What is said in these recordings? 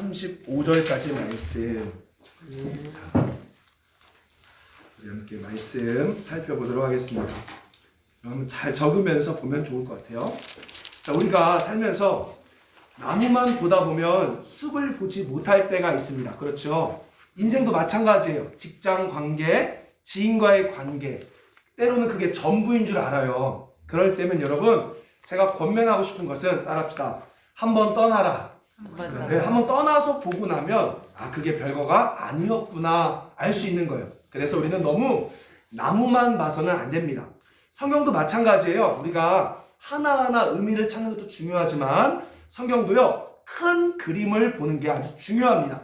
35절까지 말씀. 자, 우리 함께 말씀 살펴보도록 하겠습니다. 여러분 잘 적으면서 보면 좋을 것 같아요. 자, 우리가 살면서 나무만 보다 보면 숲을 보지 못할 때가 있습니다. 그렇죠? 인생도 마찬가지예요. 직장 관계, 지인과의 관계, 때로는 그게 전부인 줄 알아요. 그럴 때면 여러분, 제가 권면하고 싶은 것은 따라합시다. 한번 떠나라. 네, 한번 떠나서 보고 나면 그게 별거가 아니었구나 알 수 있는 거예요. 그래서 우리는 너무 나무만 봐서는 안 됩니다. 성경도 마찬가지예요. 우리가 하나하나 의미를 찾는 것도 중요하지만 성경도요, 큰 그림을 보는 게 아주 중요합니다.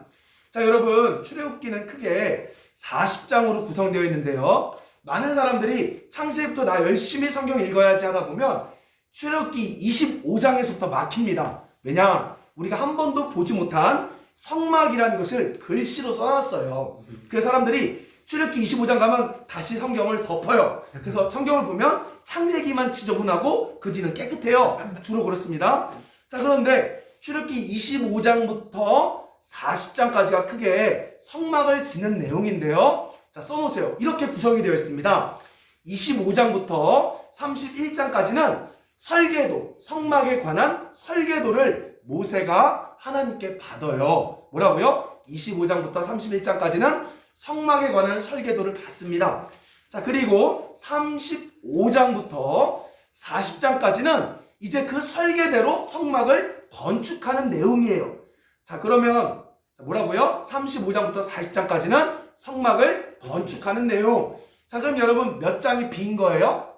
자, 여러분, 출애굽기는 크게 40장으로 구성되어 있는데요. 많은 사람들이 창세기부터 나 열심히 성경 읽어야지 하다 보면 출애굽기 25장에서부터 막힙니다. 왜냐? 우리가 한 번도 보지 못한 성막이라는 것을 글씨로 써놨어요. 그래서 사람들이 출애굽기 25장 가면 다시 성경을 덮어요. 그래서 성경을 보면 창세기만 지저분하고 그 뒤는 깨끗해요. 주로 그렇습니다. 자, 그런데 출애굽기 25장부터 40장까지가 크게 성막을 짓는 내용인데요. 자, 써놓으세요. 이렇게 구성이 되어 있습니다. 25장부터 31장까지는 설계도, 성막에 관한 설계도를 모세가 하나님께 받아요. 뭐라고요? 25장부터 31장까지는 성막에 관한 설계도를 받습니다. 자, 그리고 35장부터 40장까지는 이제 그 설계대로 성막을 건축하는 내용이에요. 자, 그러면 뭐라고요? 35장부터 40장까지는 성막을 건축하는 내용. 자, 그럼 여러분 몇 장이 빈 거예요?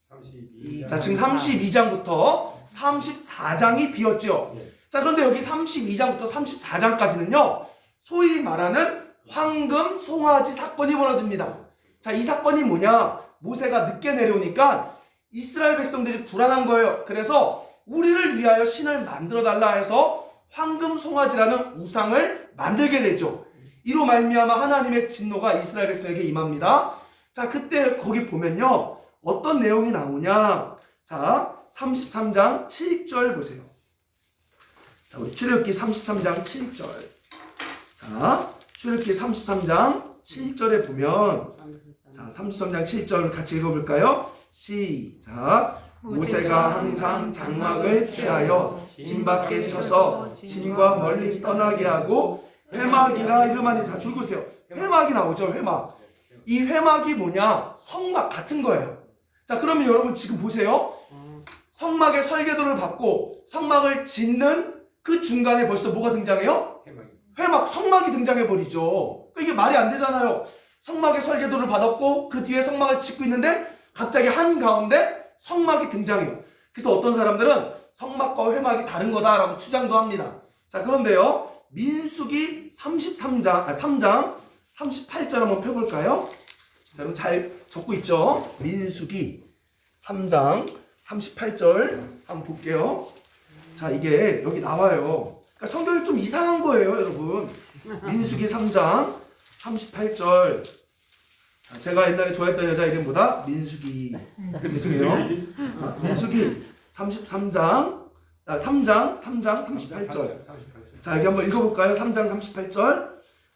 32. 자, 지금 32장부터 34장이 비었죠. 자, 그런데 여기 32장부터 34장까지는요, 소위 말하는 황금 송아지 사건이 벌어집니다. 자, 이 사건이 뭐냐? 모세가 늦게 내려오니까 이스라엘 백성들이 불안한 거예요. 그래서 우리를 위하여 신을 만들어 달라 해서 황금 송아지라는 우상을 만들게 되죠. 이로 말미암아 하나님의 진노가 이스라엘 백성에게 임합니다. 자, 그때 거기 보면요, 어떤 내용이 나오냐? 자, 33장 7절 보세요. 자, 우리 출애굽기 33장 7절. 자, 출애굽기 33장 7절에 보면, 자, 33장 7절 같이 읽어볼까요? 시작. 모세가 항상 장막을 취하여 진 밖에 쳐서 진과 멀리 떠나게 하고 회막이라 이름하니. 자, 줄 보세요. 회막이 나오죠. 회막. 이 회막이 뭐냐? 성막 같은 거예요. 자, 그러면 여러분 지금 보세요. 성막의 설계도를 받고 성막을 짓는 그 중간에 벌써 뭐가 등장해요? 회막, 성막이 등장해버리죠. 이게 말이 안 되잖아요. 성막의 설계도를 받았고 그 뒤에 성막을 짓고 있는데 갑자기 한가운데 성막이 등장해요. 그래서 어떤 사람들은 성막과 회막이 다른 거다라고 주장도 합니다. 자, 그런데요, 민수기 3장 38절 한번 펴볼까요? 자, 여러분 잘 적고 있죠? 민수기 3장 38절 한번 볼게요. 자, 이게 여기 나와요. 그러니까 성경이 좀 이상한 거예요, 여러분. 민수기 3장 38절. 자, 제가 옛날에 좋아했던 여자 이름보다 민수기. 죄송해요. 민수기 33장 3장 38절. 자, 여기 한번 읽어볼까요? 3장 38절.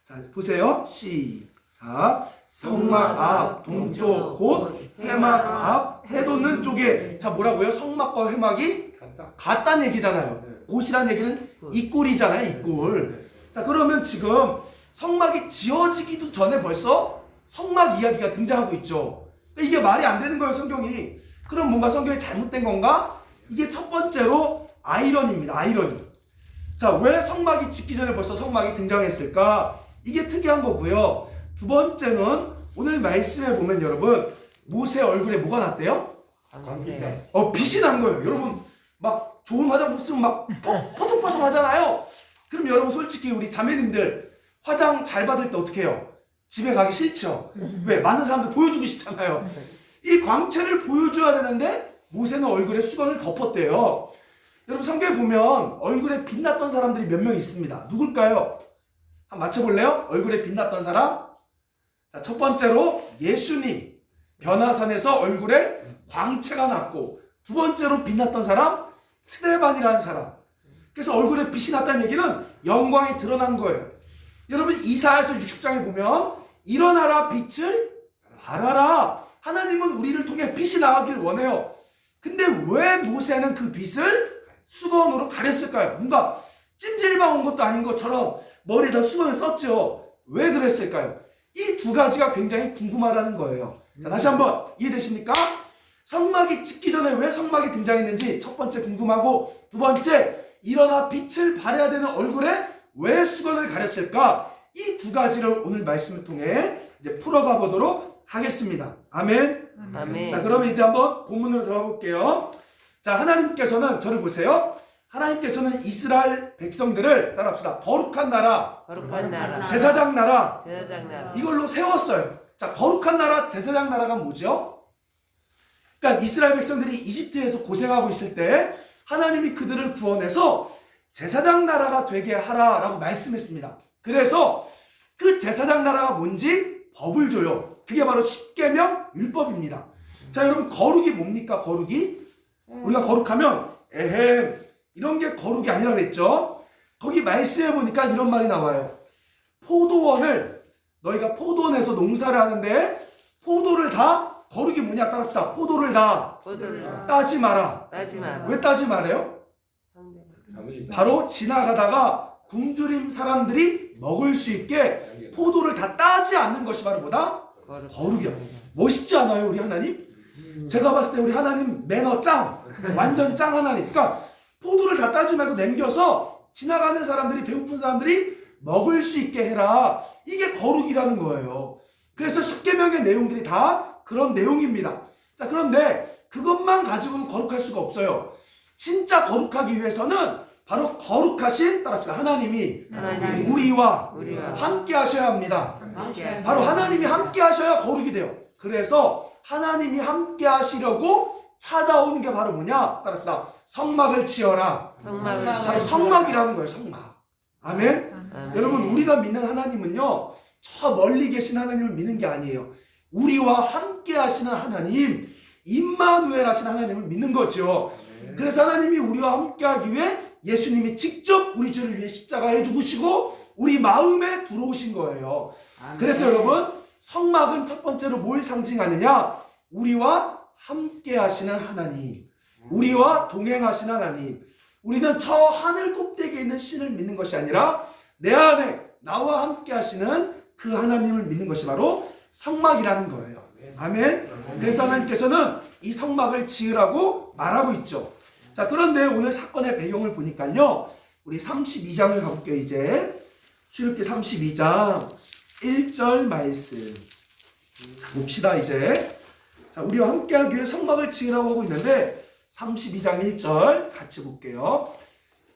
자, 보세요. 시작. 성막 앞 동쪽 곧 회막 앞 해돋는 쪽에. 자, 뭐라고요? 성막과 회막이 같다는 얘기잖아요. 곧이라는 얘기는 이꼴이잖아요. 이꼴. 자, 그러면 지금 성막이 지어지기도 전에 벌써 성막 이야기가 등장하고 있죠. 이게 말이 안 되는 거예요, 성경이. 그럼 뭔가 성경이 잘못된 건가? 이게 첫 번째로 아이러니입니다. 아이러니. 자, 왜 성막이 짓기 전에 벌써 성막이 등장했을까? 이게 특이한 거고요. 두 번째는 오늘 말씀에 보면 여러분, 모세 얼굴에 뭐가 났대요? 빛이 난 거예요. 여러분 막 좋은 화장품 쓰면 막 퍼석퍼석 하잖아요. 그럼 여러분 솔직히 우리 자매님들 화장 잘 받을 때 어떻게 해요? 집에 가기 싫죠? 왜? 많은 사람들 보여주고 싶잖아요. 이 광채를 보여줘야 되는데 모세는 얼굴에 수건을 덮었대요. 여러분 성경에 보면 얼굴에 빛났던 사람들이 몇 명 있습니다. 누굴까요? 한번 맞춰볼래요? 얼굴에 빛났던 사람? 자, 첫 번째로 예수님. 변화산에서 얼굴에 광채가 났고, 두 번째로 빛났던 사람 스데반이라는 사람. 그래서 얼굴에 빛이 났다는 얘기는 영광이 드러난 거예요. 여러분 이사야서 60장에 보면 일어나라 빛을 발하라. 하나님은 우리를 통해 빛이 나가길 원해요. 근데 왜 모세는 그 빛을 수건으로 가렸을까요? 뭔가 찜질방 온 것도 아닌 것처럼 머리에다 수건을 썼죠. 왜 그랬을까요? 이 두 가지가 굉장히 궁금하다는 거예요. 자, 다시 한번 이해되십니까? 성막이 짓기 전에 왜 성막이 등장했는지 첫 번째 궁금하고, 두 번째 일어나 빛을 발해야 되는 얼굴에 왜 수건을 가렸을까? 이 두 가지를 오늘 말씀을 통해 이제 풀어가 보도록 하겠습니다. 아멘. 아멘. 자, 그러면 이제 한번 본문으로 들어가 볼게요. 자, 하나님께서는 저를 보세요. 하나님께서는 이스라엘 백성들을 따라합시다. 거룩한 나라, 거룩한 나라, 제사장 나라, 제사장 나라. 이걸로 세웠어요. 자, 거룩한 나라, 제사장 나라가 뭐죠? 그러니까 이스라엘 백성들이 이집트에서 고생하고 있을 때 하나님이 그들을 구원해서 제사장 나라가 되게 하라라고 말씀했습니다. 그래서 그 제사장 나라가 뭔지 법을 줘요. 그게 바로 십계명 율법입니다. 자, 여러분 거룩이 뭡니까? 거룩이? 우리가 거룩하면 이런 게 거룩이 아니라 그랬죠. 거기 말씀해 보니까 이런 말이 나와요. 포도원을, 너희가 포도원에서 농사를 하는데 포도를 다, 거룩이 뭐냐 따라합시다. 포도를 다 따지 마라. 따지 마라. 왜 따지 말아요? 바로 지나가다가 굶주림 사람들이 먹을 수 있게 포도를 다 따지 않는 것이 바로 뭐다? 거룩이야. 멋있지 않아요 우리 하나님? 제가 봤을 때 우리 하나님 매너 짱, 완전 짱 하나님. 그러니까 포도를 다 따지 말고 남겨서 지나가는 사람들이, 배고픈 사람들이 먹을 수 있게 해라. 이게 거룩이라는 거예요. 그래서 십계명의 내용들이 다 그런 내용입니다. 자, 그런데 그것만 가지고는 거룩할 수가 없어요. 진짜 거룩하기 위해서는 바로 거룩하신, 따라합시다, 하나님이 우리와 함께 하셔야 합니다. 바로 하나님이 함께 하셔야 거룩이 돼요. 그래서 하나님이 함께 하시려고 찾아오는 게 바로 뭐냐? 따라합시다. 성막을 지어라. 바로 성막이라는 거예요. 성막. 아멘? 여러분 우리가 믿는 하나님은요, 저 멀리 계신 하나님을 믿는 게 아니에요. 우리와 함께 하시는 하나님, 임마누엘 하시는 하나님을 믿는 거죠. 그래서 하나님이 우리와 함께 하기 위해 예수님이 직접 우리 죄를 위해 십자가에 죽으시고 우리 마음에 들어오신 거예요. 그래서 여러분 성막은 첫 번째로 뭘 상징하느냐? 우리와 함께 하시는 하나님, 우리와 동행하시는 하나님. 우리는 저 하늘 꼭대기에 있는 신을 믿는 것이 아니라 내 안에 나와 함께 하시는 그 하나님을 믿는 것이 바로 성막이라는 거예요. 아멘. 그래서 하나님께서는 이 성막을 지으라고 말하고 있죠. 자, 그런데 오늘 사건의 배경을 보니까요, 우리 32장을 가볼게요. 이제 출애굽기 32장 1절 말씀 봅시다. 이제 자, 우리와 함께하기 위해 성막을 지으라고 하고 있는데 32장 1절 같이 볼게요.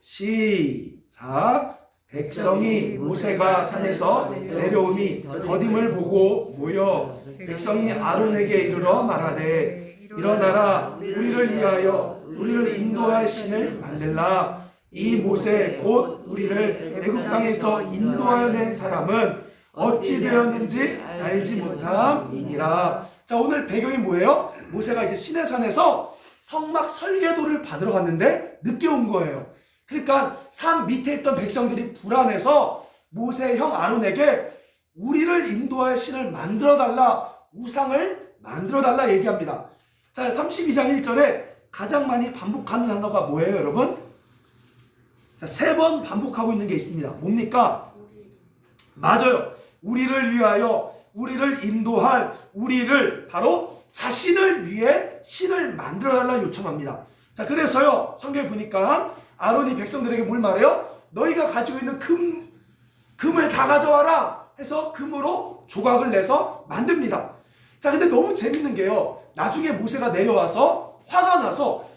시작. 백성이 모세가 산에서 내려오니 더딤을 보고 모여 백성이 아론에게 이르러 말하되 일어나라, 우리를 위하여 우리를 인도할 신을 만들라. 이 모세 곧 우리를 애굽 땅에서 인도하여 낸 사람은 어찌 되었는지 알지 못함이니라. 자, 오늘 배경이 뭐예요? 모세가 이제 시내산에서 성막 설계도를 받으러 갔는데 늦게 온 거예요. 그러니까 산 밑에 있던 백성들이 불안해서 모세 형 아론에게 우리를 인도할 신을 만들어달라, 우상을 만들어달라 얘기합니다. 자, 32장 1절에 가장 많이 반복하는 단어가 뭐예요, 여러분? 자, 3번 반복하고 있는 게 있습니다. 뭡니까? 맞아요. 우리를 위하여, 우리를 인도할, 우리를 바로 자신을 위해 신을 만들어달라 요청합니다. 자, 그래서요, 성경에 보니까 아론이 백성들에게 뭘 말해요? 너희가 가지고 있는 금을 다 가져와라 해서 금으로 조각을 내서 만듭니다. 자, 근데 너무 재밌는 게요, 나중에 모세가 내려와서 화가 나서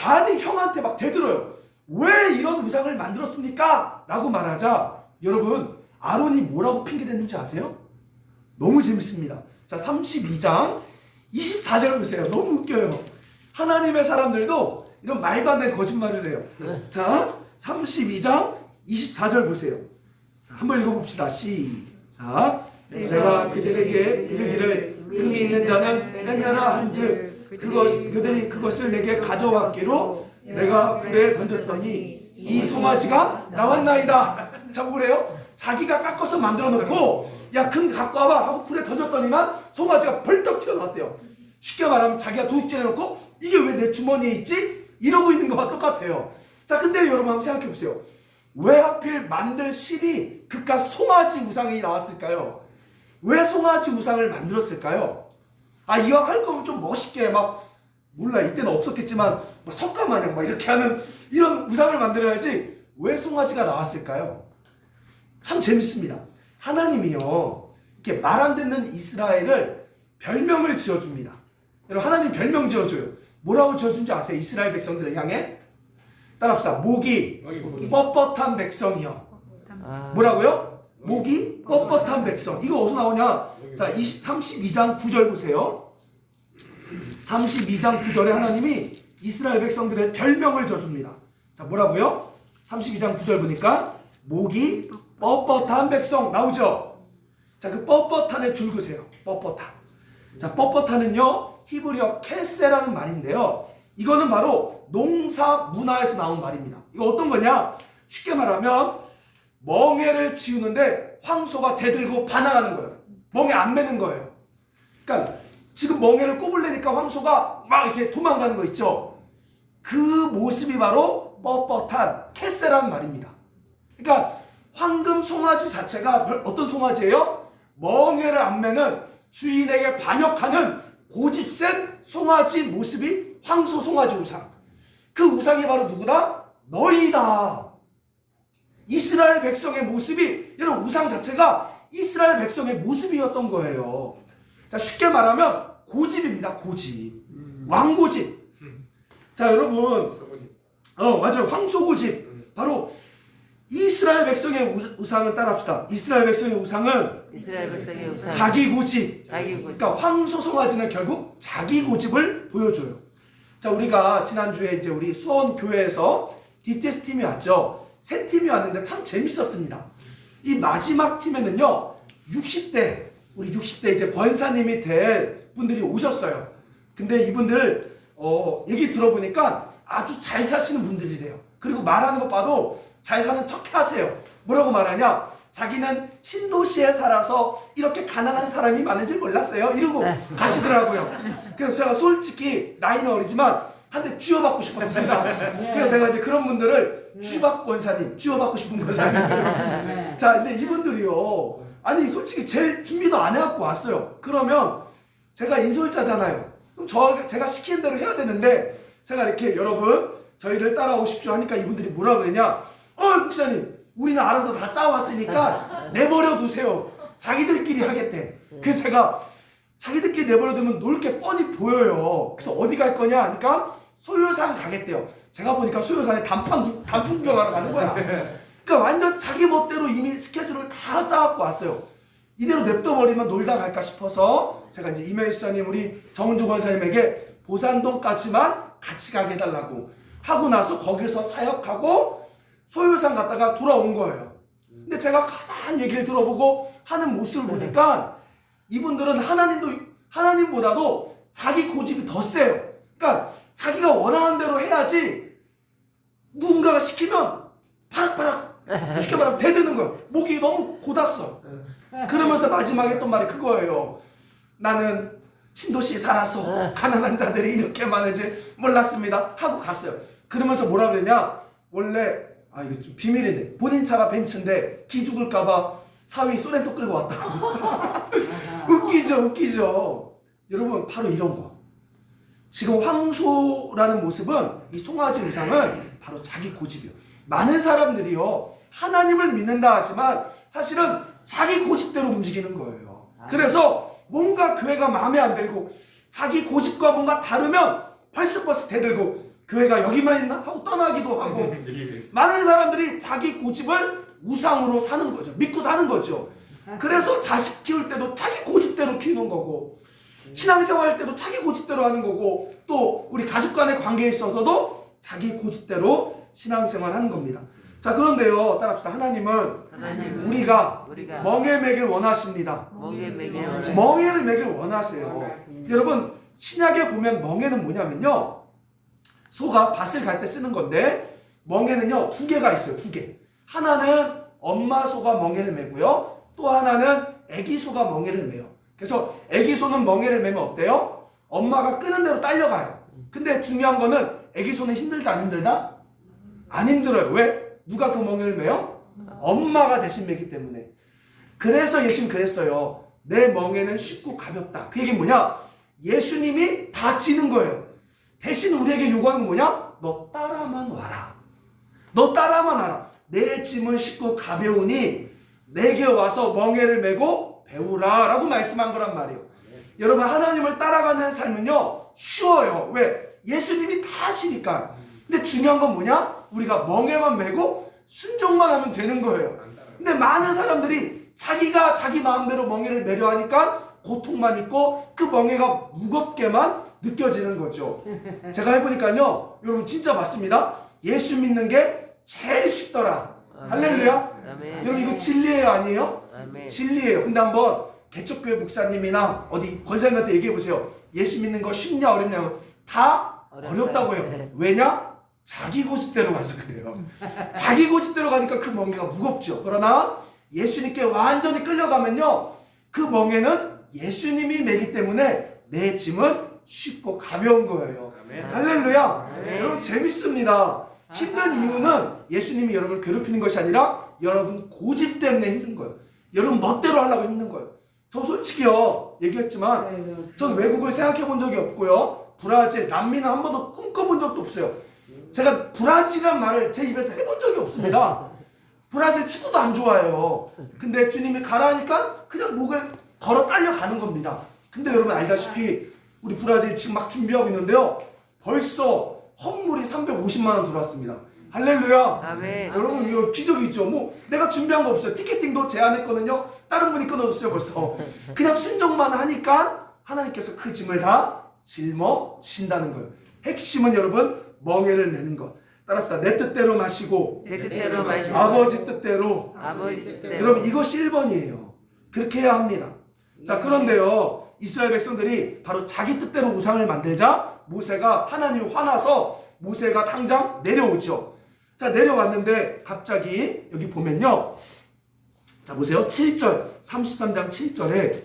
아니 형한테 막 대들어요. 왜 이런 우상을 만들었습니까? 라고 말하자 여러분 아론이 뭐라고 핑계댔는지 아세요? 너무 재밌습니다. 자, 32장 24절 보세요. 너무 웃겨요. 하나님의 사람들도 이런 말도 안 되는 거짓말을 해요. 자, 32장 24절 보세요. 자, 한번 읽어봅시다. 시작. 내가 그들에게 이르기를 금이 있는 자는 빼내라 한즉 그들이 그것을 내게 가져왔기로 내가 불에 던졌더니 이 송아지가 나왔나이다. 자, 뭐래요? 자기가 깎아서 만들어 놓고 야, 금 갖고 와봐 하고 불에 던졌더니만 송아지가 벌떡 튀어나왔대요. 쉽게 말하면 자기가 도둑질 해놓고 이게 왜 내 주머니에 있지? 이러고 있는 거와 똑같아요. 자, 근데 여러분 한번 생각해 보세요. 왜 하필 만들 신이 그깟 송아지 우상이 나왔을까요? 왜 송아지 우상을 만들었을까요? 아, 이왕 할 거면 좀 멋있게 막 몰라, 이때는 없었겠지만 막 석가 마냥 막 이렇게 하는 이런 우상을 만들어야지 왜 송아지가 나왔을까요? 참 재밌습니다. 하나님이요, 이렇게 말 안 듣는 이스라엘을 별명을 지어줍니다. 여러분, 하나님 별명 지어줘요. 뭐라고 지어준지 아세요? 이스라엘 백성들을 향해? 따라합시다. 목이 뻣뻣한 백성이요. 뭐라고요? 목이 뻣뻣한 백성. 이거 어디서 나오냐? 자, 32장 9절 보세요. 32장 9절에 하나님이 이스라엘 백성들의 별명을 져줍니다. 자, 뭐라고요? 32장 9절 보니까 목이 뻣뻣한 백성 나오죠? 자, 그 뻣뻣한에 줄 그세요. 뻣뻣한. 자, 뻣뻣한은요, 히브리어 캐세라는 말인데요. 이거는 바로 농사 문화에서 나온 말입니다. 이거 어떤 거냐? 쉽게 말하면 멍에를 지우는데 황소가 대들고 반항하는 거예요. 멍에 안 매는 거예요. 그러니까 지금 멍에를 꼽으려니까 황소가 막 이렇게 도망가는 거 있죠. 그 모습이 바로 뻣뻣한 캐세라는 말입니다. 그러니까 황금 송아지 자체가 어떤 송아지예요? 멍에를 안 매는 주인에게 반역하는 고집센 송아지 모습이 황소 송아지 우상. 그 우상이 바로 누구다? 너희다. 이스라엘 백성의 모습이, 여러분, 우상 자체가 이스라엘 백성의 모습이었던 거예요. 자, 쉽게 말하면 고집입니다. 고집. 왕고집. 자, 여러분, 맞아요. 황소고집. 바로 이스라엘 백성의 우상은 따라합시다. 이스라엘 백성의 우상은 자기 고집. 그러니까 황소 송아지는 결국 자기 고집을 보여줘요. 자, 우리가 지난주에 이제 우리 수원 교회에서 DTS 팀이 왔죠. 세 팀이 왔는데 참 재밌었습니다. 이 마지막 팀에는요, 60대, 우리 60대 이제 권사님이 될 분들이 오셨어요. 근데 이분들 얘기 들어보니까 아주 잘 사시는 분들이래요. 그리고 말하는 것 봐도 잘 사는 척 하세요. 뭐라고 말하냐? 자기는 신도시에 살아서 이렇게 가난한 사람이 많은지 몰랐어요. 이러고 가시더라고요. 그래서 제가 솔직히 나이는 어리지만 한 대 쥐어받고 싶었습니다. 그래서 제가 이제 그런 분들을 쥐박 권사님, 쥐어받고 싶은 권사님. 자, 근데 이분들이요, 아니 솔직히 제일 준비도 안 해갖고 왔어요. 그러면 제가 인솔자잖아요. 그럼 제가 시키는 대로 해야 되는데, 제가 이렇게 여러분 저희를 따라오십시오 하니까 이분들이 뭐라 그러냐? 목사님, 우리는 알아서 다 짜왔으니까 내버려 두세요. 자기들끼리 하겠대. 그래서 제가 자기들끼리 내버려 두면 놀 게 뻔히 보여요. 그래서 어디 갈 거냐 하니까 소요산 가겠대요. 제가 보니까 소요산에 단풍 구경하러 가는 거야. 그러니까 완전 자기 멋대로 이미 스케줄을 다 짜갖고 왔어요. 이대로 냅둬버리면 놀다 갈까 싶어서 제가 이제 이메일 수사님, 우리 정은주 권사님에게 보산동까지만 같이 가게 해달라고 하고 나서 거기서 사역하고 소요산 갔다가 돌아온 거예요. 근데 제가 가만히 얘기를 들어보고 하는 모습을 보니까 이분들은 하나님보다도 자기 고집이 더 세요. 그러니까 자기가 원하는 대로 해야지 누군가가 시키면 바락바락 쉽게 말하면 대드는 거예요. 목이 너무 곧았어. 그러면서 마지막에 또 말이 그거예요. 나는 신도시에 살아서 가난한 자들이 이렇게 많은지 몰랐습니다 하고 갔어요. 그러면서 뭐라 그랬냐? 원래 이거 좀 비밀인데 본인 차가 벤츠인데 기죽을까봐 사위 소렌토 끌고 왔다고. 웃기죠. 여러분, 바로 이런 거. 지금 황소라는 모습은, 이 송아지 우상은 바로 자기 고집이에요. 많은 사람들이요, 하나님을 믿는다 하지만 사실은 자기 고집대로 움직이는 거예요. 그래서 뭔가 교회가 마음에 안 들고 자기 고집과 뭔가 다르면 벌써 대들고 교회가 여기만 있나? 하고 떠나기도 하고. 많은 사람들이 자기 고집을 우상으로 사는 거죠. 믿고 사는 거죠. 그래서 자식 키울 때도 자기 고집대로 키우는 거고, 신앙생활 할 때도 자기 고집대로 하는 거고, 또 우리 가족 간의 관계에 있어서도 자기 고집대로 신앙생활 하는 겁니다. 자, 그런데요, 따라합시다. 하나님은 우리가 멍에 매길 원하십니다. 멍에를 매길 원하세요. 여러분, 신약에 보면 멍에는 뭐냐면요, 소가 밭을 갈 때 쓰는 건데, 멍에는요 두 개가 있어요. 두 개. 하나는 엄마 소가 멍에를 메고요. 또 하나는 애기 소가 멍에를 메요. 그래서 애기 소는 멍에를 메면 어때요? 엄마가 끄는 대로 딸려가요. 근데 중요한 거는 애기 소는 힘들다 안 힘들다? 안 힘들어요. 왜? 누가 그 멍에를 메요? 엄마가 대신 메기 때문에. 그래서 예수님 그랬어요. 내 멍에는 쉽고 가볍다. 그 얘기는 뭐냐? 예수님이 다 지는 거예요. 대신 우리에게 요구하는 건 뭐냐? 너 따라만 와라. 너 따라만 와라. 내 짐은 쉽고 가벼우니 내게 와서 멍에를 메고 배우라 라고 말씀한 거란 말이에요. 여러분 하나님을 따라가는 삶은요 쉬워요. 왜? 예수님이 다 하시니까. 근데 중요한 건 뭐냐? 우리가 멍에만 메고 순종만 하면 되는 거예요. 근데 많은 사람들이 자기가 자기 마음대로 멍에를 메려 하니까 고통만 있고 그 멍에가 무겁게만 느껴지는 거죠. 제가 해보니까요 여러분 진짜 맞습니다. 예수 믿는 게 제일 쉽더라. 할렐루야. 아멘. 여러분 이거 진리예요 아니에요? 아멘. 진리예요. 근데 한번 개척교회 목사님이나 어디 권사님한테 얘기해 보세요. 예수 믿는 거 쉽냐 어렵냐? 다 어렵다고 해요. 왜냐? 자기 고집대로 가서 그래요. 자기 고집대로 가니까 그 멍에가 무겁죠. 그러나 예수님께 완전히 끌려가면요 그 멍에는 예수님이 메기 때문에 내 짐은 쉽고 가벼운 거예요. 아멘. 할렐루야. 아멘. 여러분 재밌습니다. 힘든 이유는 예수님이 여러분을 괴롭히는 것이 아니라 여러분 고집 때문에 힘든 거예요. 여러분 멋대로 하려고 힘든 거예요. 저 솔직히요 얘기했지만 전 외국을 생각해 본 적이 없고요. 브라질, 남미는 한 번도 꿈꿔본 적도 없어요. 제가 브라질이란 말을 제 입에서 해본 적이 없습니다. 브라질 축구도 안 좋아해요. 근데 주님이 가라 하니까 그냥 목을 걸어 딸려가는 겁니다. 근데 여러분 알다시피 우리 브라질 지금 막 준비하고 있는데요. 벌써 헌물이 350만 원 들어왔습니다. 할렐루야. 아멘. 여러분 이거 기적이 있죠. 뭐 내가 준비한 거 없어요. 티켓팅도 제안했거든요. 다른 분이 끊어줬어요 벌써. 그냥 순종만 하니까 하나님께서 그 짐을 다 짊어진다는 거예요. 핵심은 여러분 멍에를 내는 것. 따라합시다. 내 뜻대로 마시고 내 뜻대로 마시고 아버지 뜻대로. 아버지 뜻대로. 여러분 이것이 1번이에요. 그렇게 해야 합니다. 자 그런데요 이스라엘 백성들이 바로 자기 뜻대로 우상을 만들자 모세가 하나님이 화나서 모세가 당장 내려오죠. 자 내려왔는데 갑자기 여기 보면요. 자 보세요. 7절 33장 7절에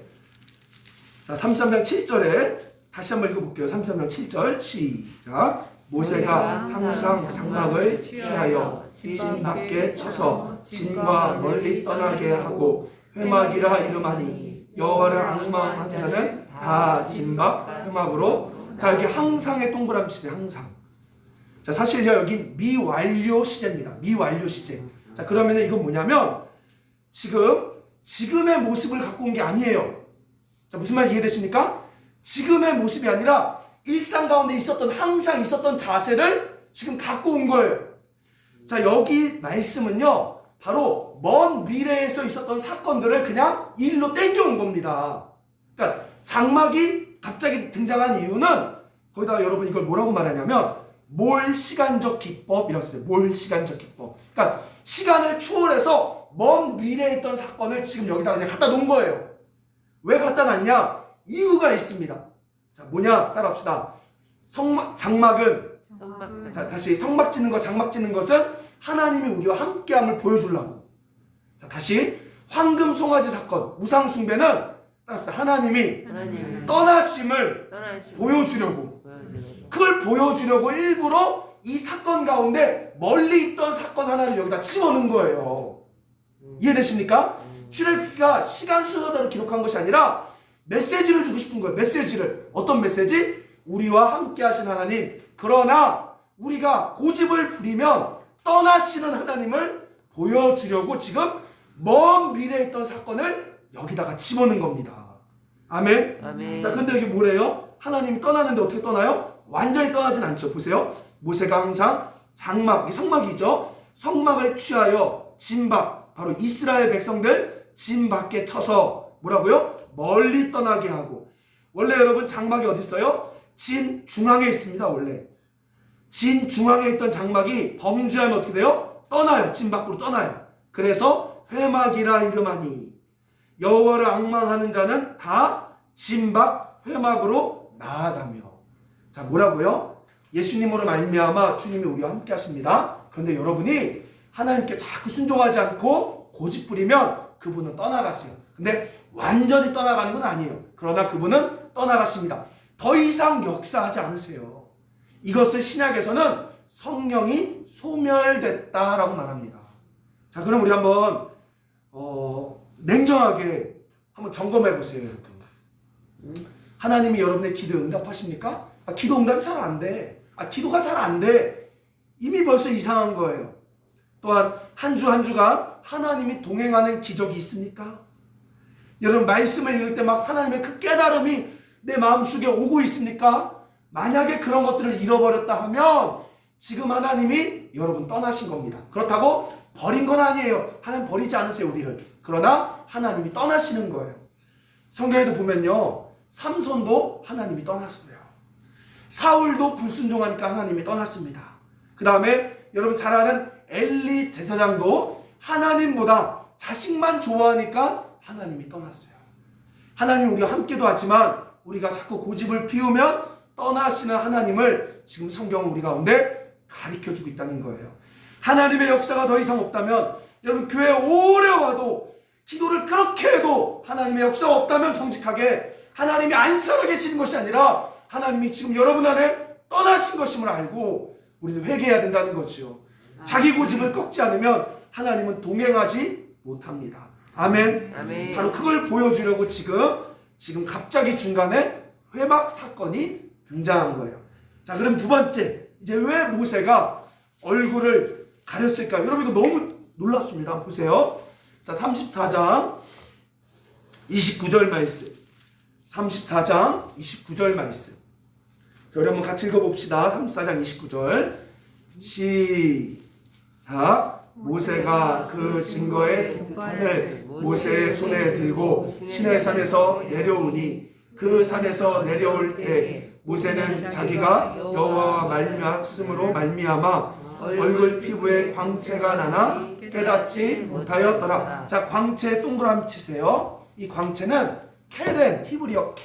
자 33장 7절에 다시 한번 읽어볼게요. 33장 7절 시작. 모세가 항상 장막을 취하여 진 밖에 쳐서 진과 멀리 떠나게 하고 회막이라 이름하니 여호와를 앙망한 자는 다 진박 회막으로. 자 여기 항상의 동그라미 치세요. 항상. 자 사실요 여기 미완료 시제입니다. 미완료 시제. 자 그러면은 이건 뭐냐면 지금의 모습을 갖고 온 게 아니에요. 자 무슨 말 이해되십니까? 지금의 모습이 아니라 일상 가운데 있었던 항상 있었던 자세를 지금 갖고 온 거예요. 자 여기 말씀은요 바로 먼 미래에서 있었던 사건들을 그냥 일로 땡겨온 겁니다. 그러니까 장막이 갑자기 등장한 이유는 거기다가 여러분 이걸 뭐라고 말하냐면 몰시간적 기법이라고 써요. 몰시간적 기법. 그러니까 시간을 초월해서 먼 미래에 있던 사건을 지금 여기다 그냥 갖다 놓은 거예요. 왜 갖다 놨냐? 이유가 있습니다. 자 뭐냐? 따라합시다. 장막은 자, 다시 성막 짓는 것, 장막 짓는 것은 하나님이 우리와 함께함을 보여주려고. 자 다시 황금 송아지 사건, 우상 숭배는 따라합시다. 하나님이 떠나심을 보여주려고. 그걸 보여주려고 일부러 이 사건 가운데 멀리 있던 사건 하나를 여기다 집어넣은 거예요. 이해되십니까? 출애굽기가 시간 순서대로 기록한 것이 아니라 메시지를 주고 싶은 거예요. 메시지를. 어떤 메시지? 우리와 함께 하신 하나님. 그러나 우리가 고집을 부리면 떠나시는 하나님을 보여주려고 지금 먼 미래에 있던 사건을 여기다가 집어넣은 겁니다. 아멘. 아멘. 자 근데 여기 뭐래요? 하나님이 떠나는데 어떻게 떠나요? 완전히 떠나진 않죠. 보세요. 모세가 항상 장막, 이 성막이죠. 성막을 취하여 진박, 바로 이스라엘 백성들 진 밖에 쳐서 뭐라고요? 멀리 떠나게 하고. 원래 여러분 장막이 어디 있어요? 진 중앙에 있습니다. 원래 진 중앙에 있던 장막이 범죄하면 어떻게 돼요? 떠나요. 진 밖으로 떠나요. 그래서 회막이라 이름하니 여호와를 앙망하는 자는 다 진 밖 회막으로 나아가며. 자 뭐라고요? 예수님으로 말미암아 주님이 우리와 함께 하십니다. 그런데 여러분이 하나님께 자꾸 순종하지 않고 고집부리면 그분은 떠나가세요. 근데 완전히 떠나가는 건 아니에요. 그러나 그분은 떠나가십니다. 더 이상 역사하지 않으세요. 이것을 신약에서는 성령이 소멸됐다라고 말합니다. 자, 그럼 우리 한번 냉정하게 한번 점검해 보세요, 여러분. 하나님이 여러분의 기도에 응답하십니까? 기도 응답이 잘 안 돼. 기도가 잘 안 돼. 이미 벌써 이상한 거예요. 또한 한 주 한 주간 하나님이 동행하는 기적이 있습니까? 여러분 말씀을 읽을 때 막 하나님의 그 깨달음이 내 마음속에 오고 있습니까? 만약에 그런 것들을 잃어버렸다 하면 지금 하나님이 여러분 떠나신 겁니다. 그렇다고 버린 건 아니에요. 하나님 버리지 않으세요, 우리를. 그러나 하나님이 떠나시는 거예요. 성경에도 보면요, 삼손도 하나님이 떠났어요. 사울도 불순종하니까 하나님이 떠났습니다. 그 다음에 여러분 잘 아는 엘리 제사장도 하나님보다 자식만 좋아하니까 하나님이 떠났어요. 하나님이 우리와 함께도 하지만 우리가 자꾸 고집을 피우면 떠나시는 하나님을 지금 성경은 우리 가운데 가르쳐주고 있다는 거예요. 하나님의 역사가 더 이상 없다면, 여러분 교회에 오래 와도 기도를 그렇게 해도 하나님의 역사가 없다면 정직하게 하나님이 안 살아계시는 것이 아니라 하나님이 지금 여러분 안에 떠나신 것임을 알고 우리는 회개해야 된다는 거죠. 자기 고집을 꺾지 않으면 하나님은 동행하지 못합니다. 아멘. 아멘. 바로 그걸 보여주려고 지금 갑자기 중간에 회막 사건이 등장한 거예요. 자, 그럼 두 번째, 이제 왜 모세가 얼굴을 가렸을까요? 여러분 이거 너무 놀랍습니다. 한번 보세요. 자, 34장 29절 말씀. 34장 29절 말씀. 자, 우리 한번 같이 읽어봅시다. 34장 29절. 시작. 모세가 그 증거의 두 판을 모세의 손에 들고 시내산에서 내려오니 그 산에서 내려올 때 모세는 자기가 여호와와 말미암음으로 말미암아 얼굴 피부에 광채가 나나 깨닫지 못하였더라. 자, 광채 동그라미 치세요. 이 광채는 케렌, 히브리어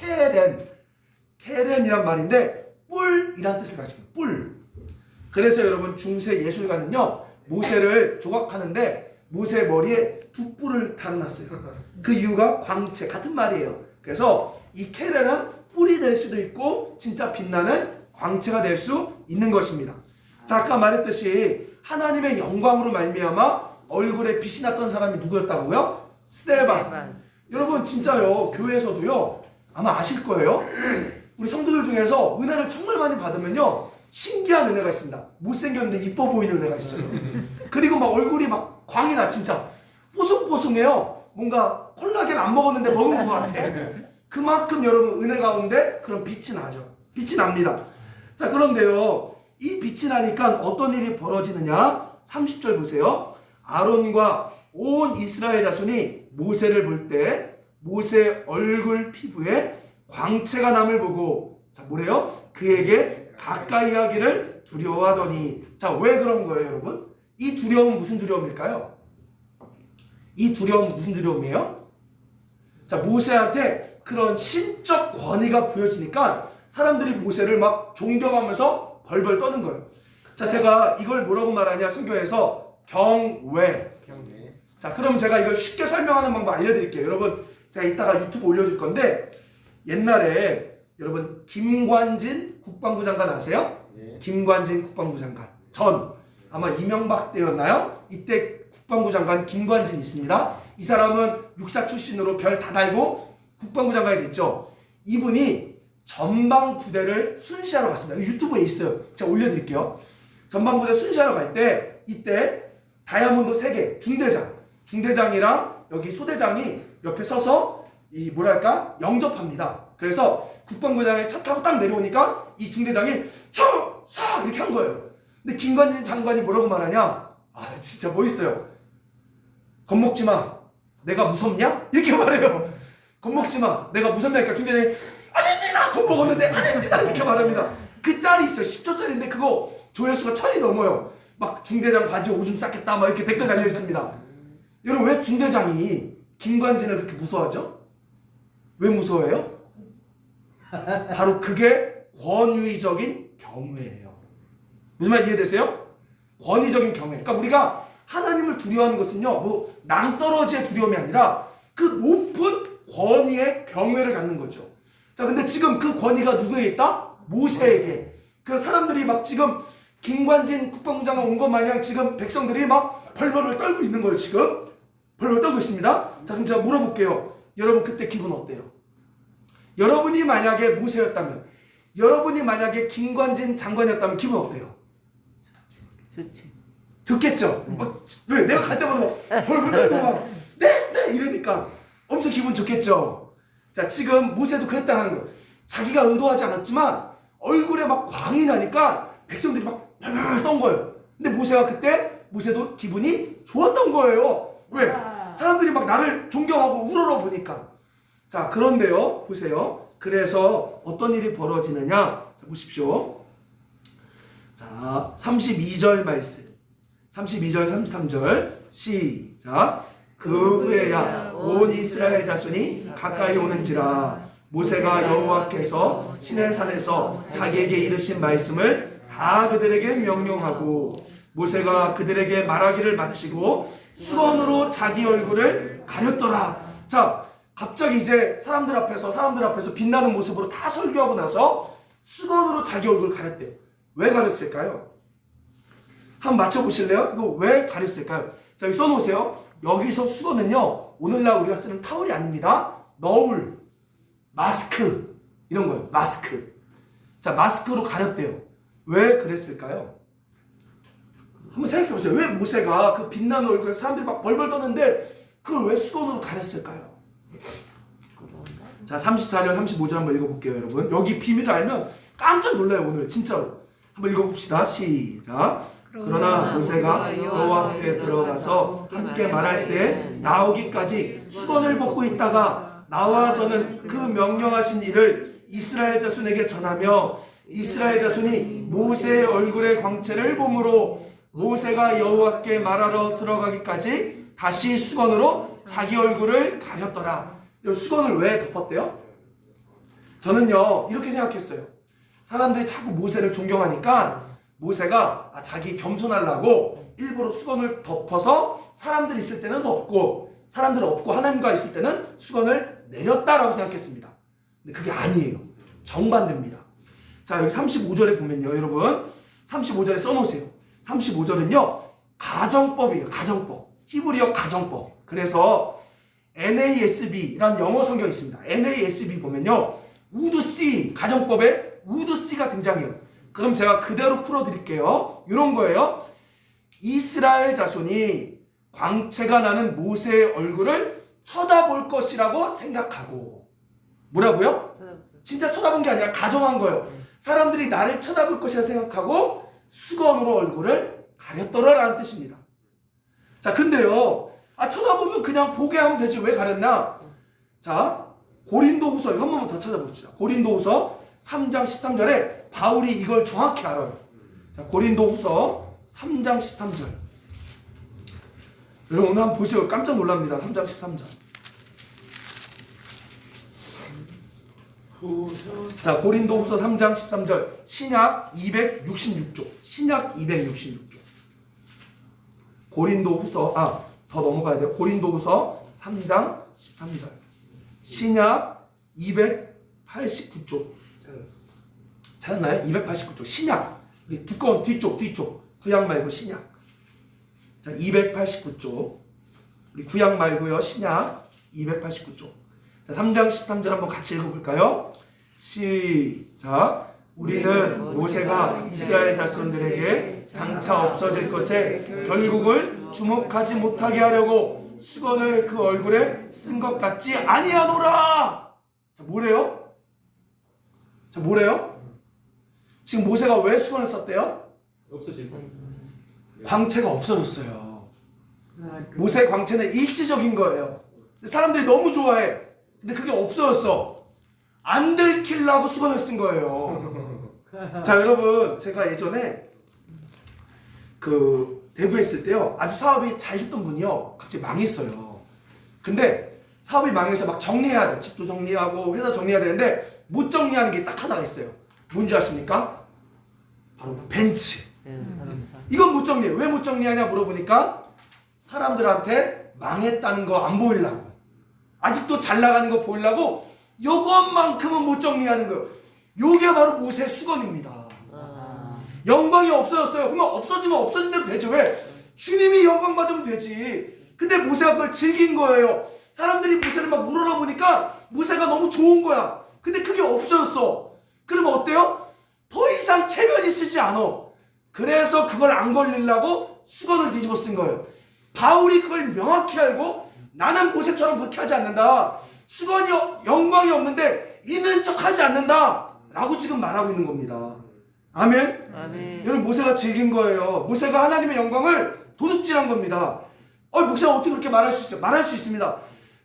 케렌이란 말인데 뿔이란 뜻을 가지고 뿔. 그래서 여러분 중세 예술가는요, 모세를 조각하는데 모세 머리에 두 뿔을 달아놨어요. 그 이유가 광채, 같은 말이에요. 그래서 이 케렌은 뿔이 될 수도 있고 진짜 빛나는 광채가 될 수 있는 것입니다. 자, 아까 말했듯이 하나님의 영광으로 말미암아 얼굴에 빛이 났던 사람이 누구였다고요? 스데반. 여러분 진짜요, 교회에서도요 아마 아실 거예요. 우리 성도들 중에서 은혜를 정말 많이 받으면요 신기한 은혜가 있습니다. 못생겼는데 이뻐 보이는 은혜가 있어요. 그리고 막 얼굴이 막 광이 나. 진짜 뽀송뽀송해요. 뭔가 콜라겐 안 먹었는데 먹은 것 같아. 그만큼 여러분 은혜 가운데 그런 빛이 나죠. 빛이 납니다. 자, 그런데요 이 빛이 나니까 어떤 일이 벌어지느냐. 30절 보세요. 아론과 온 이스라엘 자손이 모세를 볼 때 모세 얼굴 피부에 광채가 남을 보고, 자, 뭐래요? 그에게 가까이 하기를 두려워하더니. 자, 왜 그런 거예요, 여러분? 이 두려움은 무슨 두려움일까요? 이 두려움은 무슨 두려움이에요? 자, 모세한테 그런 신적 권위가 부여지니까 사람들이 모세를 막 존경하면서 벌벌 떠는 거예요. 자, 제가 이걸 뭐라고 말하냐, 성경에서 경외. 자, 그럼 제가 이걸 쉽게 설명하는 방법 알려드릴게요. 여러분, 제가 이따가 유튜브 올려줄 건데, 옛날에 여러분 김관진 국방부 장관 아세요? 네. 김관진 국방부 장관 아마 이명박 때였나요? 이때 국방부 장관 김관진 있습니다. 이 사람은 육사 출신으로 별 다 달고 국방부 장관이 됐죠. 이분이 전방부대를 순시하러 갔습니다. 유튜브에 있어요. 제가 올려드릴게요. 전방부대 순시하러 갈 때 이때 다이아몬드 3개 중대장이랑 여기 소대장이 옆에 서서 이 뭐랄까 영접합니다. 그래서 국방부장이 차 타고 딱 내려오니까 이 중대장이 촥 이렇게 한 거예요. 근데 김관진 장관이 뭐라고 말하냐? 진짜 멋있어요. 겁먹지 마. 내가 무섭냐? 이렇게 말해요. 겁먹지 마. 내가 무섭냐니까 중대장이 아닙니다. 겁먹었는데 아닙니다. 이렇게 말합니다. 그 짤이 있어요. 10초짜리인데 그거 조회수가 1000이 넘어요. 막 중대장 바지 오줌 쌌겠다 막 이렇게 댓글 달려 있습니다. 여러분 왜 중대장이 김관진을 그렇게 무서워하죠? 왜 무서워해요? 바로 그게 권위적인 경외예요. 무슨 말 이해되세요? 권위적인 경외. 그러니까 우리가 하나님을 두려워하는 것은요, 뭐 낭떠러지의 두려움이 아니라 그 높은 권위의 경외를 갖는 거죠. 자, 근데 지금 그 권위가 누구에게 있다? 모세에게. 그래서 사람들이 막 지금 김관진 국방장관 온 것 마냥 지금 백성들이 막 벌벌을 떨고 있는 거예요. 지금 벌벌 떨고 있습니다. 자, 그럼 제가 물어볼게요. 여러분 그때 기분 어때요? 여러분이 만약에 모세였다면, 여러분이 만약에 김관진 장관이었다면 기분 어때요? 좋지. 좋겠죠? 왜? 내가 갈 때마다 막 벌벌 떨고 막 네! 이러니까 엄청 기분 좋겠죠? 자, 지금 모세도 그랬다는 거예요. 자기가 의도하지 않았지만 얼굴에 막 광이 나니까 백성들이 막 벌벌 떤 거예요. 근데 모세가 그때, 모세도 기분이 좋았던 거예요. 왜? 사람들이 막 나를 존경하고 우러러 보니까. 자, 그런데요, 보세요. 그래서 어떤 일이 벌어지느냐? 자, 보십시오. 자, 32절 말씀. 32절, 33절. 시작. 그 후에야 온 이스라엘 자손이 가까이 오는지라 모세가 여호와께서 시내산에서 자기에게 이르신 말씀을 다 그들에게 명령하고 모세가 그들에게 말하기를 마치고 수건으로 자기 얼굴을 가렸더라. 자, 갑자기 이제 사람들 앞에서 빛나는 모습으로 다 설교하고 나서 수건으로 자기 얼굴을 가렸대요. 왜 가렸을까요? 한번 맞춰보실래요? 이거 왜 가렸을까요? 자, 여기 써놓으세요. 여기서 수건은요, 오늘날 우리가 쓰는 타월이 아닙니다. 너울, 마스크, 이런 거예요. 마스크. 자, 마스크로 가렸대요. 왜 그랬을까요? 한번 생각해보세요. 왜 모세가 그 빛나는 얼굴에 사람들이 막 벌벌 떠는데 그걸 왜 수건으로 가렸을까요? 자, 34절, 35절 한번 읽어볼게요, 여러분. 여기 비밀을 알면 깜짝 놀라요, 오늘. 진짜로. 한번 읽어봅시다. 시작. 그러나 모세가 여호와 앞에 들어가서 함께 말할 때 나오기까지 수건을 벗고 있다가 나와서는 그 명령하신 일을 이스라엘 자손에게 전하며 이스라엘 자손이 모세의 얼굴의 광채를 보므로 모세가 여호와께 말하러 들어가기까지 다시 수건으로 자기 얼굴을 가렸더라. 수건을 왜 덮었대요? 저는요, 이렇게 생각했어요. 사람들이 자꾸 모세를 존경하니까 모세가 자기 겸손하려고 일부러 수건을 덮어서 사람들이 있을 때는 덮고 사람들 없고 하나님과 있을 때는 수건을 내렸다라고 생각했습니다. 근데 그게 아니에요. 정반대입니다. 자, 여기 35절에 보면요, 여러분 35절에 써놓으세요. 35절은요 가정법이에요. 가정법. 히브리어 가정법. 그래서 NASB라는 영어 성경이 있습니다. NASB 보면요 would see, 가정법에 would see가 등장해요. 그럼 제가 그대로 풀어드릴게요. 이런 거예요. 이스라엘 자손이 광채가 나는 모세의 얼굴을 쳐다볼 것이라고 생각하고. 뭐라고요? 진짜 쳐다본 게 아니라 가정한 거예요. 사람들이 나를 쳐다볼 것이라 생각하고 수건으로 얼굴을 가렸더라라는 뜻입니다. 자, 근데요, 쳐다보면 그냥 보게 하면 되지 왜 가렸나? 자, 고린도후서 한 번만 더 찾아봅시다. 고린도후서 3장 13절에 바울이 이걸 정확히 알아요. 자, 고린도후서 3장 13절. 여러분 오늘 한번 보시고 깜짝 놀랍니다. 3장 13절. 자, 고린도후서 3장 13절. 신약 266쪽. 신약 266쪽. 고린도후서 더 넘어가야 돼요. 고린도후서 3장 13절. 신약 289쪽. 찾았나요? 289쪽. 신약. 두꺼운 뒤쪽. 구약 말고 신약. 자, 289쪽. 우리 구약 말고요. 신약 289쪽. 자, 3장 13절 한번 같이 읽어볼까요? 시작. 우리는 모세가 이스라엘 자손들에게 장차 없어질 것에 결국을 주목하지 못하게 하려고 수건을 그 얼굴에 쓴 것 같지 아니하노라. 자, 뭐래요? 자, 뭐래요? 지금 모세가 왜 수건을 썼대요? 없어질 거. 광채가 없어졌어요. 모세의 광채는 일시적인 거예요. 사람들이 너무 좋아해. 근데 그게 없어졌어. 안 들키려고 수건을 쓴 거예요. 자, 여러분, 제가 예전에 대구에 있을 때요, 아주 사업이 잘 됐던 분이요, 갑자기 망했어요. 근데 사업이 망해서 막 정리해야 돼. 집도 정리하고 회사 정리해야 되는데 못 정리하는 게 딱 하나가 있어요. 뭔지 아십니까? 바로 벤츠. 이건 못 정리해. 왜 못 정리하냐 물어보니까 사람들한테 망했다는 거 안 보이려고, 아직도 잘 나가는 거 보이려고 요것만큼은 못 정리하는 거예요. 요게 바로 모세의 수건입니다. 영광이 없어졌어요. 그러면 없어지면 없어진 대로 되죠. 왜? 주님이 영광 받으면 되지. 근데 모세가 그걸 즐긴 거예요. 사람들이 모세를 막 우러러보니까 모세가 너무 좋은 거야. 근데 그게 없어졌어. 그러면 어때요? 더 이상 체면이 쓰지 않아. 그래서 그걸 안 걸리려고 수건을 뒤집어 쓴 거예요. 바울이 그걸 명확히 알고 나는 모세처럼 그렇게 하지 않는다. 수건이 영광이 없는데 있는 척 하지 않는다. 라고 지금 말하고 있는 겁니다. 아멘? 아멘. 여러분, 모세가 즐긴 거예요. 모세가 하나님의 영광을 도둑질한 겁니다. 목사가 어떻게 그렇게 말할 수 있어요? 말할 수 있습니다.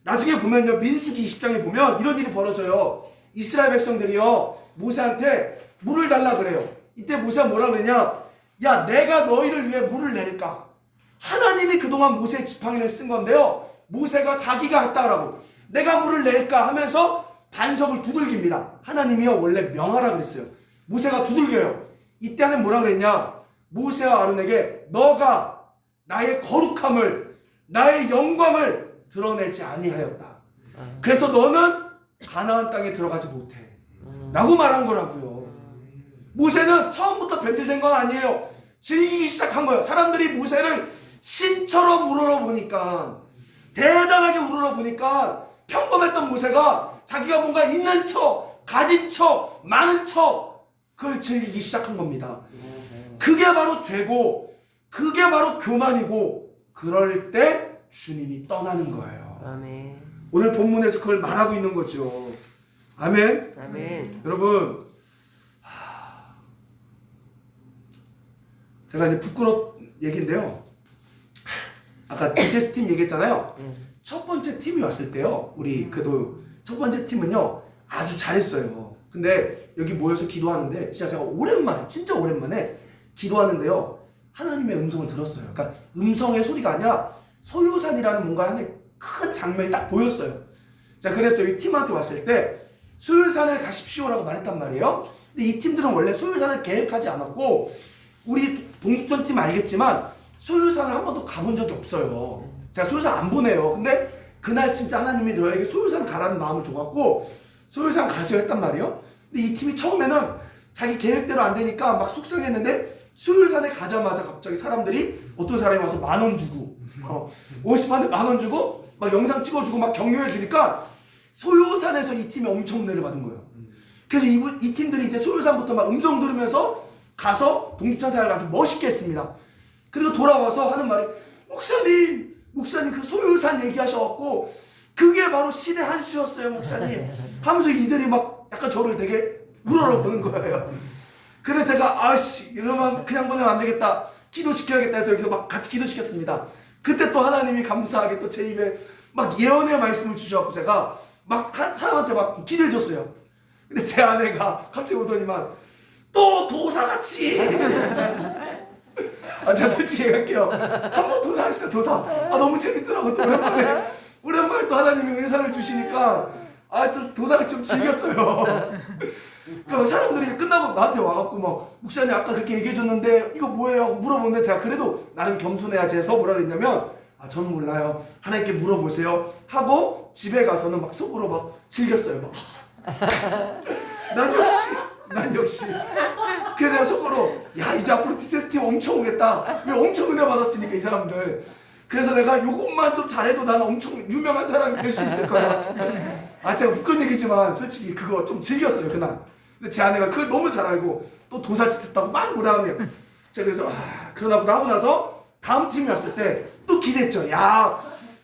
나중에 보면요, 민수기 20장에 보면 이런 일이 벌어져요. 이스라엘 백성들이요, 모세한테 물을 달라 그래요. 이때 모세가 뭐라 그러냐? 야, 내가 너희를 위해 물을 낼까? 하나님이 그동안 모세의 지팡이를 쓴 건데요, 모세가 자기가 했다라고 내가 물을 낼까 하면서 반석을 두들깁니다. 하나님이요, 원래 명하라 그랬어요. 모세가 두들겨요. 이때 하나님 뭐라 그랬냐? 모세와 아론에게 너가 나의 거룩함을, 나의 영광을 드러내지 아니하였다. 그래서 너는 가나안 땅에 들어가지 못해. 라고 말한 거라고요. 모세는 처음부터 변질된 건 아니에요. 즐기기 시작한 거예요. 사람들이 모세를 신처럼 우러러보니까, 대단하게 우러러보니까 평범했던 모세가 자기가 뭔가 있는 척, 가진 척, 많은 척, 그걸 즐기기 시작한 겁니다. 그게 바로 죄고, 그게 바로 교만이고, 그럴 때 주님이 떠나는 거예요. 아멘. 오늘 본문에서 그걸 말하고 있는 거죠. 아멘. 아멘. 여러분, 제가 이제 부끄럽 얘기인데요. 아까 BTS 팀 얘기했잖아요. 첫 번째 팀이 왔을 때요, 우리 그래도 첫 번째 팀은요 아주 잘했어요. 근데 여기 모여서 기도하는데 진짜 제가 오랜만에, 진짜 오랜만에 기도하는데요, 하나님의 음성을 들었어요. 그러니까 음성의 소리가 아니라 소요산이라는 뭔가 하나의 큰 장면이 딱 보였어요. 자, 그래서 이 팀한테 왔을 때 소요산을 가십시오라고 말했단 말이에요. 근데 이 팀들은 원래 소요산을 계획하지 않았고, 우리 동죽전 팀 알겠지만 소요산을 한 번도 가본 적이 없어요. 제가 소요산 안 보내요. 근데 그날 진짜 하나님이 저에게 소요산 가라는 마음을 줘갖고 소요산 가세요 했단 말이에요. 근데 이 팀이 처음에는 자기 계획대로 안 되니까 막 속상했는데, 소요산에 가자마자 갑자기 사람들이, 어떤 사람이 와서 10,000원 주고 50만에 10,000원 주고 막 영상 찍어주고 막 격려해 주니까 소요산에서 이 팀이 엄청 은혜를 받은 거예요. 그래서 이 팀들이 이제 소요산부터 막 음성 들으면서 가서 동죽전 사역을 아주 멋있게 했습니다. 그리고 돌아와서 하는 말이, 목사님 그 소요산 얘기하셔갖고 그게 바로 신의 한 수였어요, 목사님 하면서 이들이 막 약간 저를 되게 우러러보는 거예요. 그래서 제가 이러면 그냥 보내면 안 되겠다, 기도시켜야겠다 해서 여기서 막 같이 기도시켰습니다. 그때 또 하나님이 감사하게 또 제 입에 막 예언의 말씀을 주셔갖고 제가 막 한 사람한테 막 기도해 줬어요. 근데 제 아내가 갑자기 오더니만 또 도사같이 제가 솔직히 얘기할게요. 한 번 도사했어요, 도사. 너무 재밌더라고. 또 오랜만에 또 하나님이 은사를 주시니까 좀 도사같이 좀 즐겼어요. 그러니까 사람들이 끝나고 나한테 와갖고 막, 목사님 아까 그렇게 얘기해줬는데 이거 뭐예요? 물어보는데 제가 그래도 나름 겸손해야지 해서 뭐라 그랬냐면, 전 몰라요, 하나님께 물어보세요 하고 집에 가서는 막 속으로 막 즐겼어요. 막. 난 역시. 그래서 제가 속으로, 이제 앞으로 TTS 팀 엄청 오겠다. 왜? 엄청 은혜 받았으니까 이 사람들. 그래서 내가 요것만 좀 잘해도 나는 엄청 유명한 사람이 될 수 있을 거야. 제가 웃건 얘기지만 솔직히 그거 좀 즐겼어요, 그날. 근데 제 아내가 그걸 너무 잘 알고 또 도사짓 했다고 막 뭐라 하네요. 제가 그래서 그러나 보다 하고 나서 다음 팀이 왔을 때 또 기대했죠.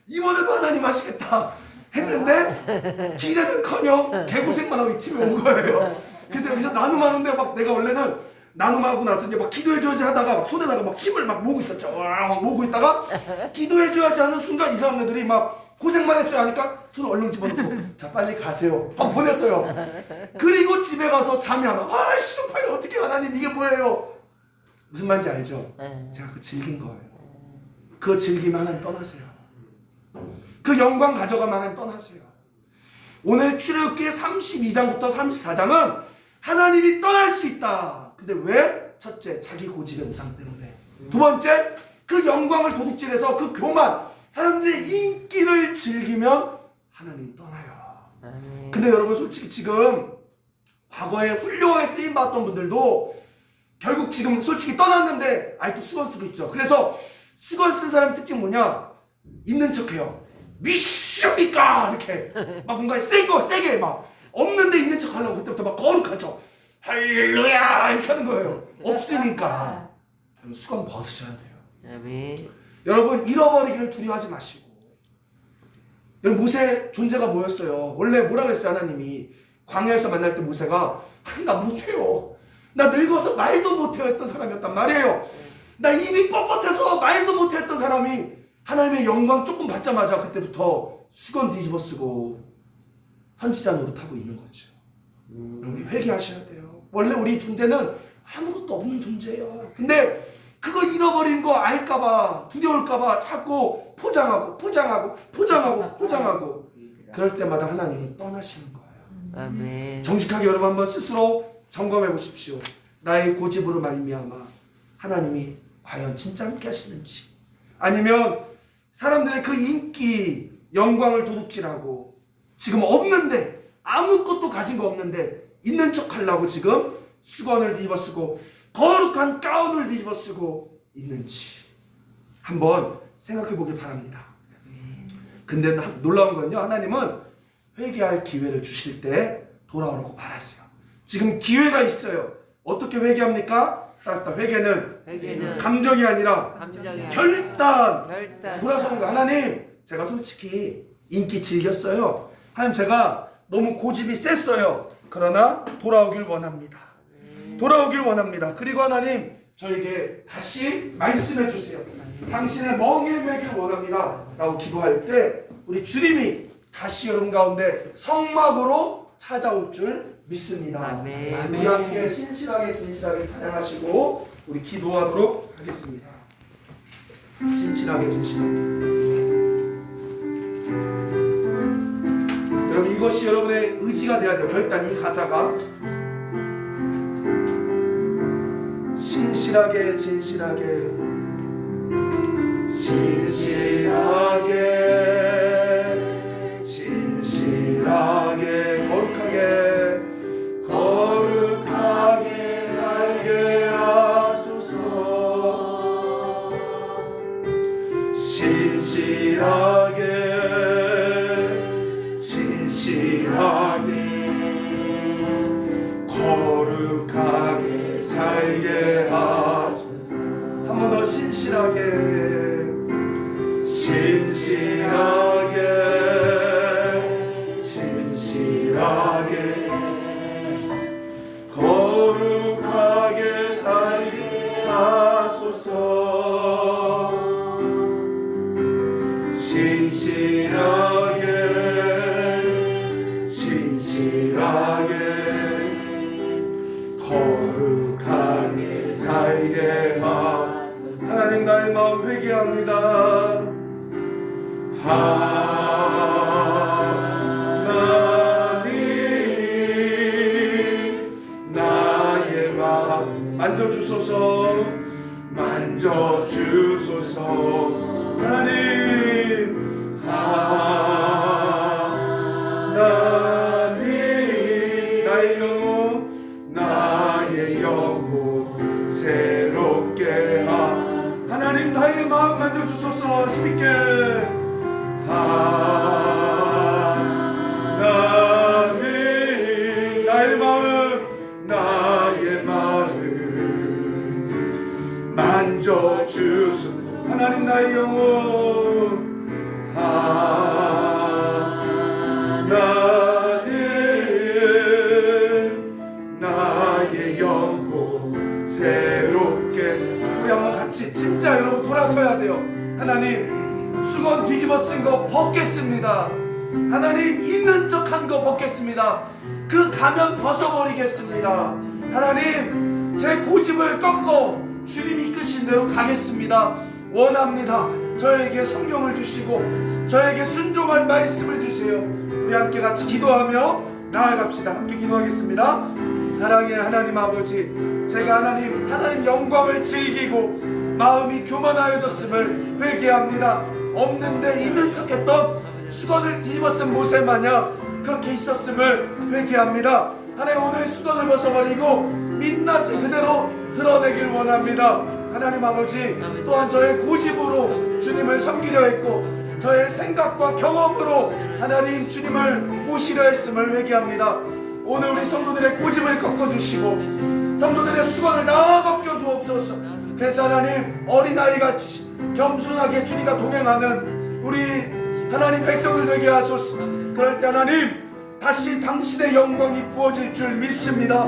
이번에도 하나님 하시겠다 했는데, 기대는커녕 개고생만 하고 이 팀이 온 거예요. 그래서 여기서 나눔하는데 막 내가 원래는 나눔하고 나서 이제 막 기도해줘야지 하다가 막 손에다가 막 힘을 막 모으고 있었죠. 막 모으고 있다가 기도해줘야지 하는 순간 이 사람들이 막 고생만 했어요 하니까 손을 얼른 집어넣고 자 빨리 가세요 하고 보냈어요. 그리고 집에 가서 잠이 안 와. 시종파일 어떻게 하나님 이게 뭐예요? 무슨 말인지 알죠? 제가 그 즐긴 거예요. 그거 즐기면 하나님 떠나세요. 그 영광 가져가면 하나님 떠나세요. 오늘 출애굽기 32장부터 34장은 하나님이 떠날 수 있다. 근데 왜? 첫째, 자기 고집의 우상 때문에. 두 번째, 그 영광을 도둑질해서 그 교만, 사람들의 인기를 즐기면 하나님 떠나요. 아멘. 근데 여러분 솔직히 지금 과거에 훌륭하게 쓰임받았던 분들도 결국 지금 솔직히 떠났는데 아직도 수건 쓰고 있죠. 그래서 수건 쓴 사람 특징 뭐냐? 있는 척해요. 미십니까? 이렇게 막 뭔가 세게 막 없는데 있는 척 하려고 그때부터 막 거룩한 척 할렐루야 이렇게 하는 거예요. 없으니까. 여러분 수건 벗으셔야 돼요. 아멘. 여러분 잃어버리기를 두려워하지 마시고. 여러분 모세 존재가 뭐였어요? 원래 뭐라 그랬어요? 하나님이 광야에서 만날 때 모세가 나 못해요. 나 늙어서 말도 못해요 했던 사람이었단 말이에요. 나 입이 뻣뻣해서 말도 못해 했던 사람이 하나님의 영광 조금 받자마자 그때부터 수건 뒤집어 쓰고 선지자 노릇하고 있는 거죠. 여러분 회개하셔야 돼요. 원래 우리 존재는 아무것도 없는 존재예요. 근데 그거 잃어버린 거 알까봐 두려울까봐 자꾸 포장하고 그럴 때마다 하나님은 떠나시는 거예요. 아멘. 정직하게 여러분 한번 스스로 점검해 보십시오. 나의 고집으로 말미암아 하나님이 과연 진짜 함께 하시는지, 아니면 사람들의 그 인기 영광을 도둑질하고 지금 없는데 아무것도 가진 거 없는데 있는 척 하려고 지금 수건을 뒤집어 쓰고 거룩한 가운을 뒤집어 쓰고 있는지 한번 생각해 보길 바랍니다. 근데 놀라운 건요, 하나님은 회개할 기회를 주실 때 돌아오라고 말하세요. 지금 기회가 있어요. 어떻게 회개합니까? 따라서 회개는 감정이 아니라 결단. 돌아서는 거. 하나님, 제가 솔직히 인기 즐겼어요. 하나님, 제가 너무 고집이 셌어요. 그러나 돌아오길 원합니다. 그리고 하나님, 저에게 다시 말씀해 주세요. 당신의 멍에 매길 원합니다 라고 기도할 때 우리 주님이 다시 여러분 가운데 성막으로 찾아올 줄 믿습니다. 아멘. 우리 함께 신실하게 진실하게 찬양하시고 우리 기도하도록 하겠습니다. 신실하게 진실하게. 여러분 이것이 여러분의 의지가 되어야 돼요. 결단, 이 가사가 신실하게 진실하게 거룩하게 살게 하소서. 진실하게 거룩하게 살게 하소서. 한 번 더 신실하게 거룩하게 살게 하소서. 진실하게 거룩하게 살게 하소서. 하나님, 나의 마음 회개합니다. 하나님, 나의 마음 만져주소서. 하나님, 나의 영혼 새롭게 하소서. 하나님, 나의 마음 만져주소서. 힘있게. 하나님, 나의 마음 만져주소서. 하나님, 나의 영혼. 하나님, 나의 영혼 새롭게. 우리 한번 같이 진짜 여러분 돌아서야 돼요. 하나님, 수건 뒤집어 쓴 거 벗겠습니다. 하나님, 있는 척한 거 벗겠습니다. 그 가면 벗어버리겠습니다. 하나님, 제 고집을 꺾고 주님이 이끄신 대로 가겠습니다. 원합니다. 저에게 성령을 주시고 저에게 순종할 말씀을 주세요. 우리 함께 같이 기도하며 나아갑시다. 함께 기도하겠습니다. 사랑의 하나님 아버지, 제가 하나님 영광을 즐기고 마음이 교만하여졌음을 회개합니다. 없는데 있는 척했던 수건을 뒤집어쓴 모세 마냥 그렇게 있었음을 회개합니다. 하나님, 오늘 수건을 벗어버리고 민낯을 그대로 드러내길 원합니다. 하나님 아버지, 또한 저의 고집으로 주님을 섬기려 했고 저의 생각과 경험으로 하나님 주님을 모시려 했음을 회개합니다. 오늘 우리 성도들의 고집을 꺾어주시고 성도들의 수건을 다 벗겨주옵소서. 그래서 하나님, 어린아이같이 겸손하게 주님과 동행하는 우리 하나님 백성들 되게 하소서. 그럴 때 하나님, 다시 당신의 영광이 부어질 줄 믿습니다.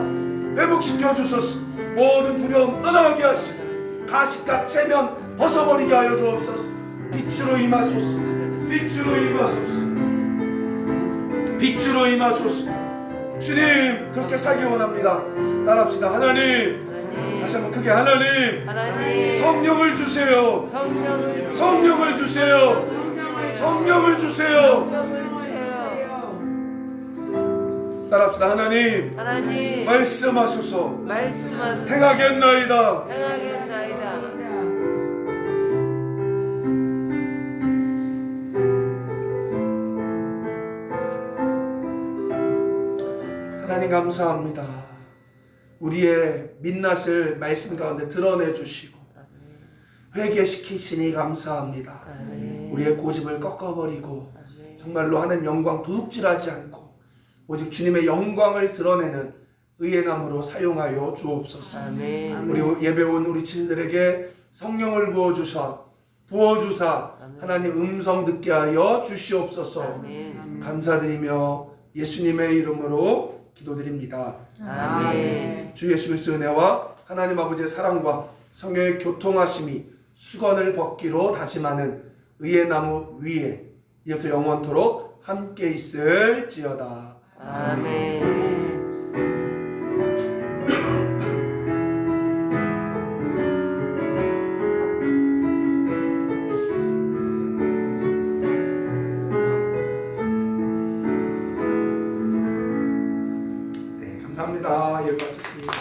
회복시켜 주소서. 모든 두려움 떠나게 하시고 가시가 체면 벗어버리게 하여 주옵소서. 빛으로 임하소서. 빛으로 임하소서. 빛으로 임하소서. 주님, 그렇게 살기 원합니다. 따라합시다. 하나님, 다시 한번 크게 하나님, 성령을 주세요. 성령을 주세요. 성령을 주세요. 따라합시다. 하나님, 말씀하소서. 행하겠나이다. 하나님 감사합니다. 우리의 민낯을 말씀 가운데 드러내 주시고 회개시키시니 감사합니다. 우리의 고집을 꺾어버리고 정말로 하나님 영광 도둑질하지 않고 오직 주님의 영광을 드러내는 의의 나무로 사용하여 주옵소서. 우리 예배 온 우리 친구들에게 성령을 부어주사 하나님 음성 듣게 하여 주시옵소서. 감사드리며 예수님의 이름으로 기도드립니다. 아멘. 주 예수 그리스도의 은혜와 하나님 아버지의 사랑과 성령의 교통하심이 수건을 벗기로 다짐하는 의의 나무 위에 이제부터 영원토록 함께 있을지어다. 아멘. 감사합니다. 예배 마쳤습니다.